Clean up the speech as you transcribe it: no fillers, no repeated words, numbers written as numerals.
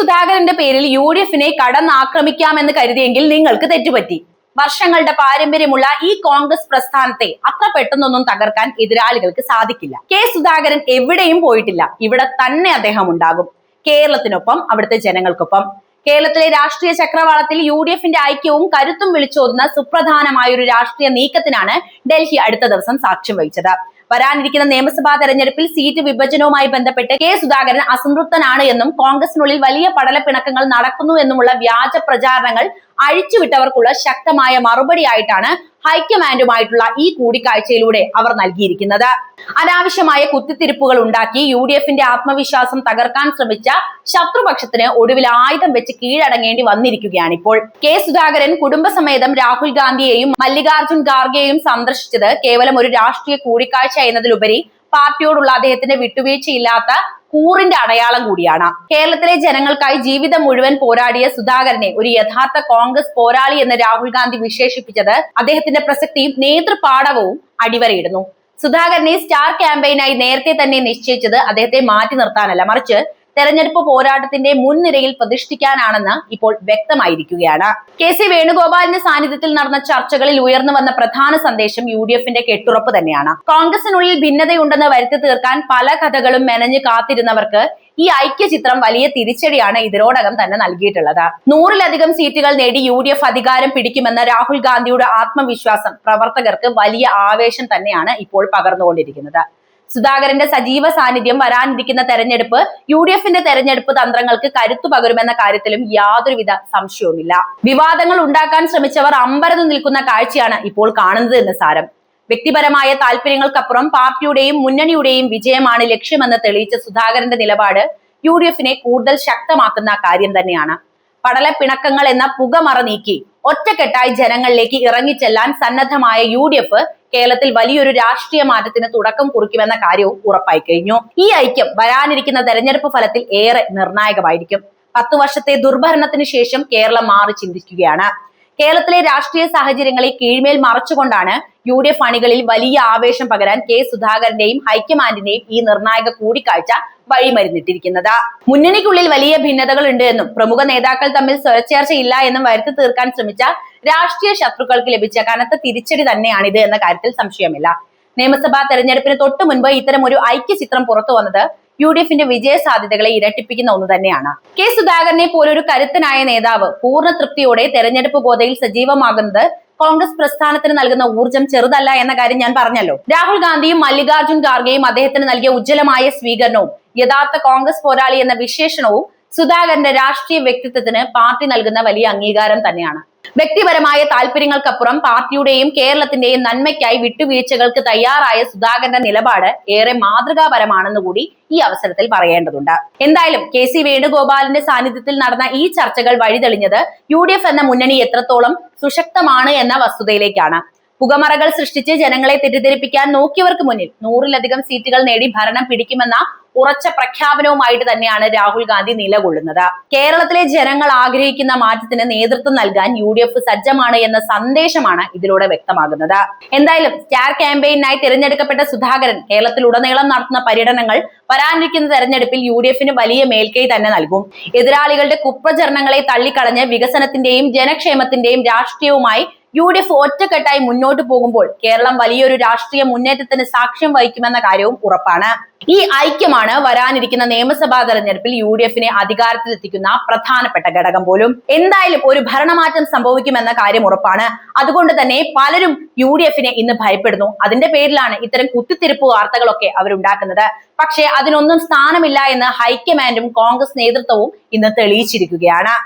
സുധാകരന്റെ പേരിൽ UDF-നെ കടന്നാക്രമിക്കാമെന്ന് കരുതിയെങ്കിൽ നിങ്ങൾക്ക് തെറ്റുപറ്റി. വർഷങ്ങളുടെ പാരമ്പര്യമുള്ള ഈ കോൺഗ്രസ് പ്രസ്ഥാനത്തെ അത്ര പെട്ടെന്നൊന്നും തകർക്കാൻ എതിരാളികൾക്ക് സാധിക്കില്ല. സുധാകരൻ എവിടെയും പോയിട്ടില്ല. ഇവിടെ തന്നെ അദ്ദേഹം ഉണ്ടാകും. കേരളത്തിനൊപ്പം, അവിടുത്തെ ജനങ്ങൾക്കൊപ്പം. കേരളത്തിലെ രാഷ്ട്രീയ ചക്രവാളത്തിൽ UDF-ന്റെ ഐക്യവും കരുത്തും വിളിച്ചോതുന്ന സുപ്രധാനമായ ഒരു രാഷ്ട്രീയ നീക്കത്തിനാണ് ഡൽഹി അടുത്ത ദിവസം സാക്ഷ്യം വഹിച്ചത്. വരാനിരിക്കുന്ന നിയമസഭാ തെരഞ്ഞെടുപ്പിൽ സീറ്റ് വിഭജനവുമായി ബന്ധപ്പെട്ട് സുധാകരൻ അസംതൃപ്തനാണ് എന്നും കോൺഗ്രസിനുള്ളിൽ വലിയ പടലപ്പിണക്കങ്ങൾ നടക്കുന്നു എന്നുമുള്ള വ്യാജ പ്രചാരണങ്ങൾ അഴിച്ചുവിട്ടവർക്കുള്ള ശക്തമായ മറുപടിയായിട്ടാണ് ഹൈക്കമാൻഡുമായിട്ടുള്ള ഈ കൂടിക്കാഴ്ചയിലൂടെ അവർ നൽകിയിരിക്കുന്നത്. അനാവശ്യമായ കുത്തിത്തിരിപ്പുകൾ ഉണ്ടാക്കി UDF-ന്റെ ആത്മവിശ്വാസം തകർക്കാൻ ശ്രമിച്ച ശത്രുപക്ഷത്തിന് ഒടുവിൽ ആയുധം വെച്ച് കീഴടങ്ങേണ്ടി വന്നിരിക്കുകയാണ് ഇപ്പോൾ. സുധാകരൻ കുടുംബസമേതം രാഹുൽ ഗാന്ധിയെയും മല്ലികാർജുൻ ഖാർഗെയെയും സന്ദർശിച്ചത് കേവലം ഒരു രാഷ്ട്രീയ കൂടിക്കാഴ്ച എന്നതിലുപരി പാർട്ടിയോടുള്ള അദ്ദേഹത്തിന്റെ വിട്ടുവീഴ്ചയില്ലാത്ത കൂറിന്റെ അടയാളം കൂടിയാണ്. കേരളത്തിലെ ജനങ്ങൾക്കായി ജീവിതം മുഴുവൻ പോരാടിയ സുധാകരനെ ഒരു യഥാർത്ഥ കോൺഗ്രസ് പോരാളി എന്ന് രാഹുൽ ഗാന്ധി വിശേഷിപ്പിച്ചത് അദ്ദേഹത്തിന്റെ പ്രസക്തിയും നേതൃപാടവവും അടിവരയിടുന്നു. സുധാകരനെ സ്റ്റാർ ക്യാമ്പയിനായി നേരത്തെ തന്നെ നിശ്ചയിച്ചത് അദ്ദേഹത്തെ മാറ്റി നിർത്താനല്ല, മറിച്ച് തെരഞ്ഞെടുപ്പ് പോരാട്ടത്തിന്റെ മുൻനിരയിൽ പ്രതിഷ്ഠിക്കാനാണെന്ന് ഇപ്പോൾ വ്യക്തമായിരിക്കുകയാണ്. KC വേണുഗോപാലിന്റെ സാന്നിധ്യത്തിൽ നടന്ന ചർച്ചകളിൽ ഉയർന്നു വന്ന പ്രധാന സന്ദേശം UDF-ന്റെ കെട്ടുറപ്പ് തന്നെയാണ്. കോൺഗ്രസിനുള്ളിൽ ഭിന്നതയുണ്ടെന്ന് വരുത്തി തീർക്കാൻ പല കഥകളും മെനഞ്ഞു കാത്തിരുന്നവർക്ക് ഈ ഐക്യചിത്രം വലിയ തിരിച്ചടിയാണ് ഇതിനോടകം തന്നെ നൽകിയിട്ടുള്ളത്. 100-ലധികം സീറ്റുകൾ നേടി UDF അധികാരം പിടിക്കുമെന്ന രാഹുൽ ഗാന്ധിയുടെ ആത്മവിശ്വാസം പ്രവർത്തകർക്ക് വലിയ ആവേശം തന്നെയാണ് ഇപ്പോൾ പകർന്നുകൊണ്ടിരിക്കുന്നത്. സുധാകരന്റെ സജീവ സാന്നിധ്യം വരാനിരിക്കുന്ന തെരഞ്ഞെടുപ്പ് UDF-ന്റെ തെരഞ്ഞെടുപ്പ് തന്ത്രങ്ങൾക്ക് കരുത്തു പകരുമെന്ന കാര്യത്തിലും യാതൊരുവിധ സംശയവുമില്ല. വിവാദങ്ങൾ ഉണ്ടാക്കാൻ ശ്രമിച്ചവർ അമ്പരന്ന് നിൽക്കുന്ന കാഴ്ചയാണ് ഇപ്പോൾ കാണുന്നത് എന്ന് സാരം. വ്യക്തിപരമായ താല്പര്യങ്ങൾക്കപ്പുറം പാർട്ടിയുടെയും മുന്നണിയുടെയും വിജയമാണ് ലക്ഷ്യമെന്ന് തെളിയിച്ച സുധാകരന്റെ നിലപാട് UDF-നെ കൂടുതൽ ശക്തമാക്കുന്ന കാര്യം തന്നെയാണ്. പടലപ്പിണക്കങ്ങൾ എന്ന പുകമറ നീക്കി ഒറ്റക്കെട്ടായി ജനങ്ങളിലേക്ക് ഇറങ്ങിച്ചെല്ലാൻ സന്നദ്ധമായ UDF കേരളത്തിൽ വലിയൊരു രാഷ്ട്രീയ മാറ്റത്തിന് തുടക്കം കുറിക്കുമെന്ന കാര്യവും ഉറപ്പായി കഴിഞ്ഞു. ഈ ഐക്യം വരാനിരിക്കുന്ന തെരഞ്ഞെടുപ്പ് ഫലത്തിൽ ഏറെ നിർണായകമായിരിക്കും. 10 വർഷത്തെ ദുർഭരണത്തിന് ശേഷം കേരളം മാറി ചിന്തിക്കുകയാണ്. കേരളത്തിലെ രാഷ്ട്രീയ സാഹചര്യങ്ങളെ കീഴ്മേൽ മറച്ചുകൊണ്ടാണ് UDF അണികളിൽ വലിയ ആവേശം പകരാൻ സുധാകരന്റെയും ഹൈക്കമാൻഡിന്റെയും ഈ നിർണായക കൂടിക്കാഴ്ച വഴിമരുന്നിട്ടിരിക്കുന്നത്. മുന്നണിക്കുള്ളിൽ വലിയ ഭിന്നതകൾ ഉണ്ട് എന്നും പ്രമുഖ നേതാക്കൾ തമ്മിൽ സ്വരച്ചേർച്ചയില്ല എന്നും വരുത്തി തീർക്കാൻ ശ്രമിച്ച രാഷ്ട്രീയ ശത്രുക്കൾക്ക് ലഭിച്ച കനത്ത തിരിച്ചടി തന്നെയാണിത് എന്ന കാര്യത്തിൽ സംശയമില്ല. നിയമസഭാ തെരഞ്ഞെടുപ്പിന് തൊട്ടു മുൻപ് ഇത്തരം ഒരു ഐക്യചിത്രം പുറത്തു വന്നത് UDF-ന്റെ വിജയ സാധ്യതകളെ ഇരട്ടിപ്പിക്കുന്ന ഒന്ന് തന്നെയാണ്. സുധാകരനെ പോലൊരു കരുത്തനായ നേതാവ് പൂർണ്ണ തൃപ്തിയോടെ തെരഞ്ഞെടുപ്പ് ഗോതയിൽ സജീവമാകുന്നത് കോൺഗ്രസ് പ്രസ്ഥാനത്തിന് നൽകുന്ന ഊർജം ചെറുതല്ല എന്ന കാര്യം ഞാൻ പറഞ്ഞല്ലോ. രാഹുൽ ഗാന്ധിയും മല്ലികാർജുൻ ഖാർഗെയും അദ്ദേഹത്തിന് നൽകിയ ഉജ്ജ്വലമായ സ്വീകരണവും യഥാർത്ഥ കോൺഗ്രസ് പോരാളി എന്ന വിശേഷണവും സുധാകരന്റെ രാഷ്ട്രീയ വ്യക്തിത്വത്തിന് പാർട്ടി നൽകുന്ന വലിയ അംഗീകാരം തന്നെയാണ്. വ്യക്തിപരമായ താല്പര്യങ്ങൾക്കപ്പുറം പാർട്ടിയുടെയും കേരളത്തിന്റെയും നന്മയ്ക്കായി വിട്ടുവീഴ്ചകൾക്ക് തയ്യാറായ സുധാകരന്റെ നിലപാട് ഏറെ മാതൃകാപരമാണെന്ന് കൂടി ഈ അവസരത്തിൽ പറയേണ്ടതുണ്ട്. എന്തായാലും KC വേണുഗോപാലിന്റെ സാന്നിധ്യത്തിൽ നടന്ന ഈ ചർച്ചകൾ വഴിതെളിഞ്ഞത് UDF എന്ന മുന്നണി എത്രത്തോളം സുശക്തമാണ് എന്ന വസ്തുതയിലേക്കാണ്. പുകമറകൾ സൃഷ്ടിച്ച് ജനങ്ങളെ തെറ്റിദ്ധരിപ്പിക്കാൻ നോക്കിയവർക്ക് മുന്നിൽ 100-ലധികം സീറ്റുകൾ നേടി ഭരണം പിടിക്കുമെന്ന ഉറച്ച പ്രഖ്യാപനവുമായിട്ട് തന്നെയാണ് രാഹുൽ ഗാന്ധി നിലകൊള്ളുന്നത്. കേരളത്തിലെ ജനങ്ങൾ ആഗ്രഹിക്കുന്ന മാറ്റത്തിന് നേതൃത്വം നൽകാൻ UDF സജ്ജമാണ് എന്ന സന്ദേശമാണ് ഇതിലൂടെ വ്യക്തമാകുന്നത്. എന്തായാലും സ്റ്റാർ ക്യാമ്പയിനായി തിരഞ്ഞെടുക്കപ്പെട്ട സുധാകരൻ കേരളത്തിലുടനീളം നടത്തുന്ന പര്യടനങ്ങൾ വരാനിരിക്കുന്ന തെരഞ്ഞെടുപ്പിൽ UDF-ന് വലിയ മേൽക്കൈ തന്നെ നൽകും. എതിരാളികളുടെ കുപ്രചരണങ്ങളെ തള്ളിക്കളഞ്ഞ് വികസനത്തിന്റെയും ജനക്ഷേമത്തിന്റെയും രാഷ്ട്രീയവുമായി UDF ഒറ്റക്കെട്ടായി മുന്നോട്ട് പോകുമ്പോൾ കേരളം വലിയൊരു രാഷ്ട്രീയ മുന്നേറ്റത്തിന് സാക്ഷ്യം വഹിക്കുമെന്ന കാര്യവും ഉറപ്പാണ്. ഈ ഐക്യമാണ് വരാനിരിക്കുന്ന നിയമസഭാ തെരഞ്ഞെടുപ്പിൽ UDF-നെ അധികാരത്തിലെത്തിക്കുന്ന പ്രധാനപ്പെട്ട ഘടകം പോലും. എന്തായാലും ഒരു ഭരണമാറ്റം സംഭവിക്കുമെന്ന കാര്യം ഉറപ്പാണ്. അതുകൊണ്ട് തന്നെ പലരും UDF-നെ ഇന്ന് ഭയപ്പെടുന്നു. അതിന്റെ പേരിലാണ് ഇത്തരം കുത്തിത്തിരിപ്പ് വാർത്തകളൊക്കെ അവരുണ്ടാക്കുന്നത്. പക്ഷേ അതിനൊന്നും സ്ഥാനമില്ല എന്ന് ഹൈക്കമാൻഡും കോൺഗ്രസ് നേതൃത്വവും ഇന്ന് തെളിയിച്ചിരിക്കുകയാണ്.